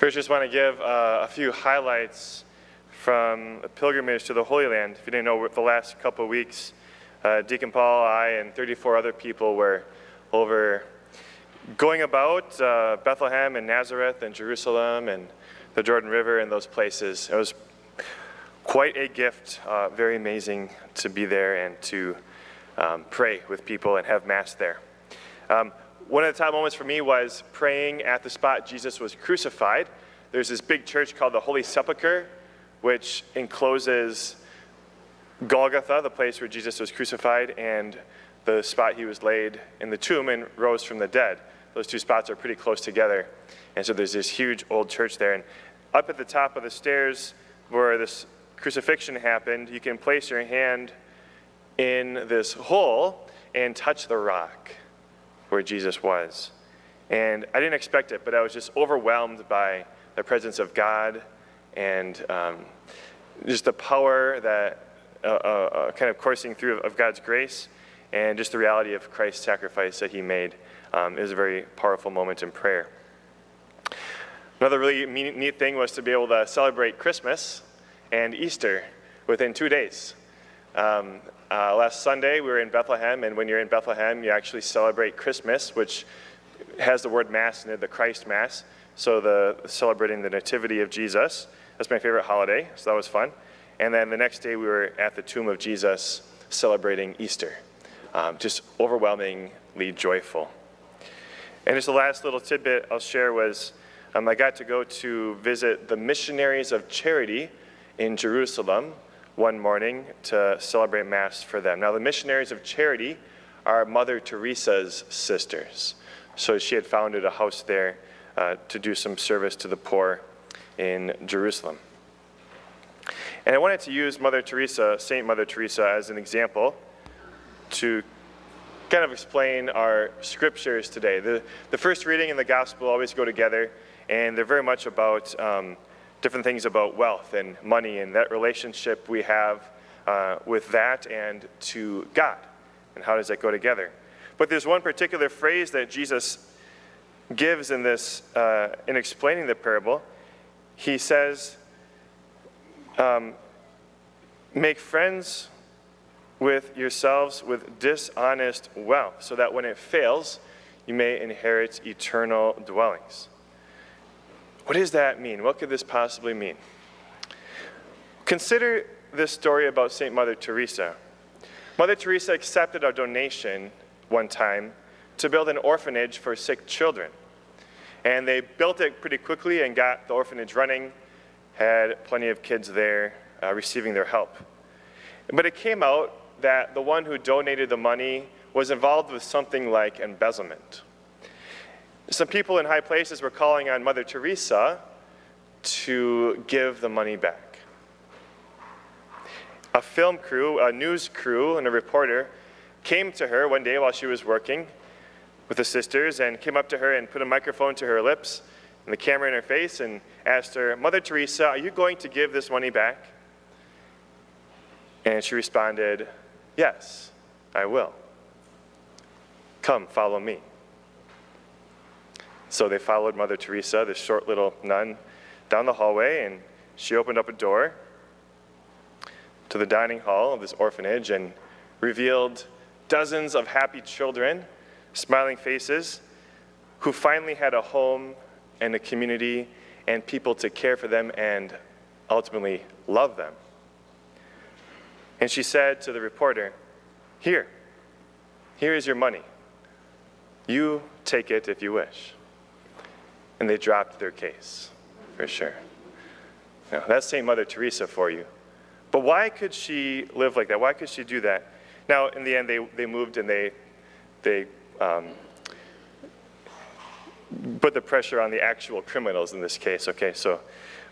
First, just want to give a few highlights from a pilgrimage to the Holy Land. If you didn't know, the last couple of weeks, Deacon Paul, I, and 34 other people were over going about Bethlehem and Nazareth and Jerusalem and the Jordan River and those places. It was quite a gift, very amazing to be there and to pray with people and have Mass there. One of the top moments for me was praying at the spot Jesus was crucified. There's this big church called the Holy Sepulchre, which encloses Golgotha, the place where Jesus was crucified, and the spot he was laid in the tomb and rose from the dead. Those two spots are pretty close together. And so there's this huge old church there. And up at the top of the stairs where this crucifixion happened, you can place your hand in this hole and touch the rock where Jesus was. And I didn't expect it, but I was just overwhelmed by the presence of God and just the power that kind of coursing through of God's grace and just the reality of Christ's sacrifice that he made. It was a very powerful moment in prayer. Another really neat thing was to be able to celebrate Christmas and Easter within 2 days. Last Sunday, we were in Bethlehem, and when you're in Bethlehem, you actually celebrate Christmas, which has the word Mass in it, the Christ Mass, so celebrating the Nativity of Jesus. That's my favorite holiday, so that was fun. And then the next day, we were at the tomb of Jesus celebrating Easter. Just overwhelmingly joyful. And just the last little tidbit I'll share was I got to go to visit the Missionaries of Charity in Jerusalem one morning to celebrate Mass for them. Now, the Missionaries of Charity are Mother Teresa's sisters. So she had founded a house there to do some service to the poor in Jerusalem. And I wanted to use Mother Teresa, Saint Mother Teresa, as an example to kind of explain our scriptures today. The first reading and the gospel always go together, and they're very much about different things about wealth and money and that relationship we have with that and to God, and how does that go together. But there's one particular phrase that Jesus gives in this, in explaining the parable. He says, make friends with yourselves with dishonest wealth, so that when it fails, you may inherit eternal dwellings. What does that mean? What could this possibly mean? Consider this story about St. Mother Teresa. Mother Teresa accepted a donation one time to build an orphanage for sick children. And they built it pretty quickly and got the orphanage running, had plenty of kids there receiving their help. But it came out that the one who donated the money was involved with something like embezzlement. Some people in high places were calling on Mother Teresa to give the money back. A film crew, a news crew, and a reporter came to her one day while she was working with the sisters and came up to her and put a microphone to her lips and the camera in her face and asked her, Mother Teresa, are you going to give this money back? And she responded, yes, I will. Come, follow me. So they followed Mother Teresa, this short little nun, down the hallway, and she opened up a door to the dining hall of this orphanage and revealed dozens of happy children, smiling faces, who finally had a home and a community and people to care for them and ultimately love them. And she said to the reporter, here is your money. You take it if you wish. And they dropped their case, for sure. Now, that's St. Mother Teresa for you. But why could she live like that? Why could she do that? Now, in the end, they moved and they put the pressure on the actual criminals in this case, okay?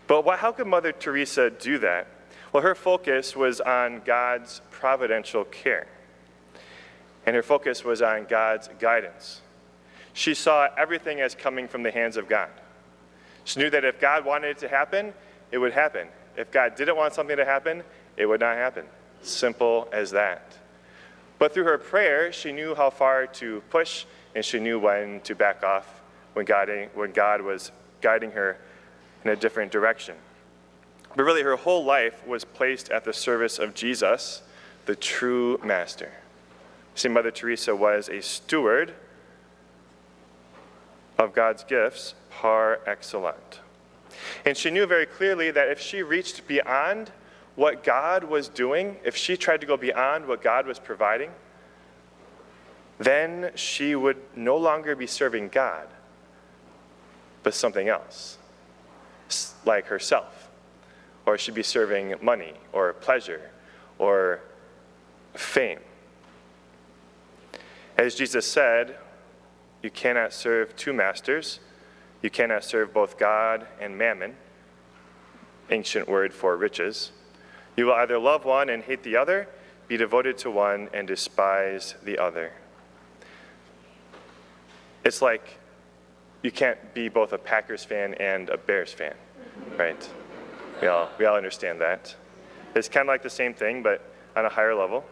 But how could Mother Teresa do that? Well, her focus was on God's providential care. And her focus was on God's guidance. She saw everything as coming from the hands of God. She knew that if God wanted it to happen, it would happen. If God didn't want something to happen, it would not happen. Simple as that. But through her prayer, she knew how far to push, and she knew when to back off when God was guiding her in a different direction. But really, her whole life was placed at the service of Jesus, the true master. See, Mother Teresa was a steward of God's gifts par excellence. And she knew very clearly that if she reached beyond what God was doing, if she tried to go beyond what God was providing, then she would no longer be serving God, but something else, like herself. Or she'd be serving money or pleasure or fame. As Jesus said, you cannot serve two masters. You cannot serve both God and mammon, ancient word for riches. You will either love one and hate the other, be devoted to one and despise the other. It's like you can't be both a Packers fan and a Bears fan, right? We all understand that. It's kind of like the same thing, but on a higher level.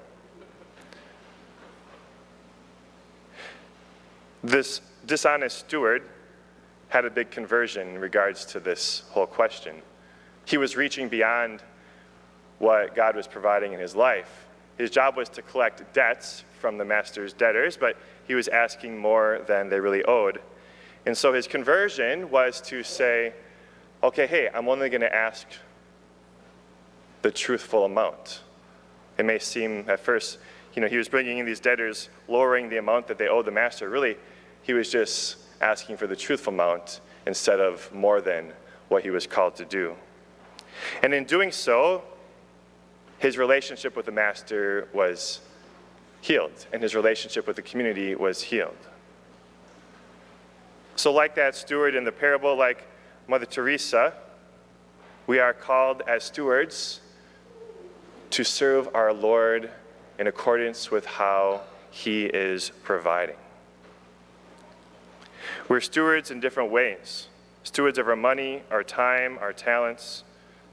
This dishonest steward had a big conversion in regards to this whole question. He was reaching beyond what God was providing in his life. His job was to collect debts from the master's debtors, but he was asking more than they really owed. And so his conversion was to say, okay, hey, I'm only going to ask the truthful amount. It may seem at first, he was bringing in these debtors, lowering the amount that they owed the master. Really, he was just asking for the truthful amount instead of more than what he was called to do. And in doing so, his relationship with the master was healed, and his relationship with the community was healed. So like that steward in the parable, like Mother Teresa, we are called as stewards to serve our Lord in accordance with how he is providing. We're stewards in different ways. Stewards of our money, our time, our talents,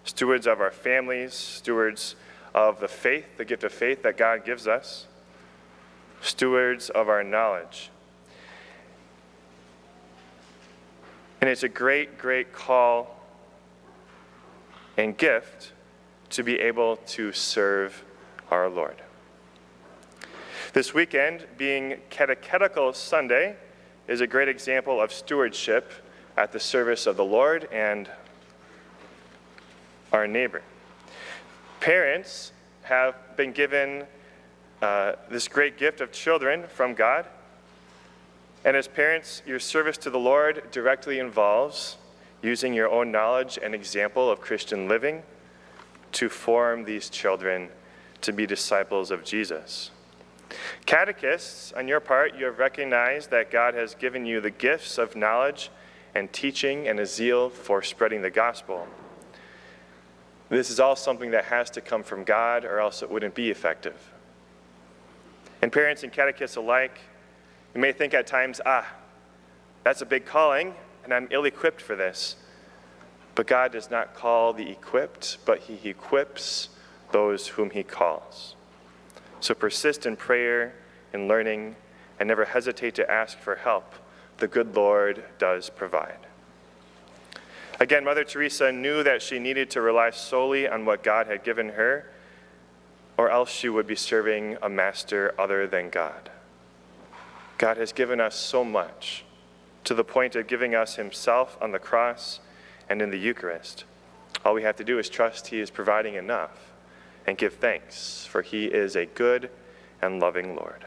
stewards of our families, stewards of the faith, the gift of faith that God gives us, stewards of our knowledge. And it's a great, great call and gift to be able to serve our Lord. This weekend, being Catechetical Sunday, is a great example of stewardship at the service of the Lord and our neighbor. Parents have been given this great gift of children from God. And as parents, your service to the Lord directly involves using your own knowledge and example of Christian living to form these children to be disciples of Jesus. Catechists, on your part, you have recognized that God has given you the gifts of knowledge and teaching and a zeal for spreading the gospel. This is all something that has to come from God, or else it wouldn't be effective. And parents and catechists alike, you may think at times, that's a big calling, and I'm ill-equipped for this. But God does not call the equipped, but he equips those whom he calls. So persist in prayer, in learning, and never hesitate to ask for help. The good Lord does provide. Again, Mother Teresa knew that she needed to rely solely on what God had given her, or else she would be serving a master other than God. God has given us so much, to the point of giving us himself on the cross and in the Eucharist. All we have to do is trust he is providing enough and give thanks, for he is a good and loving Lord.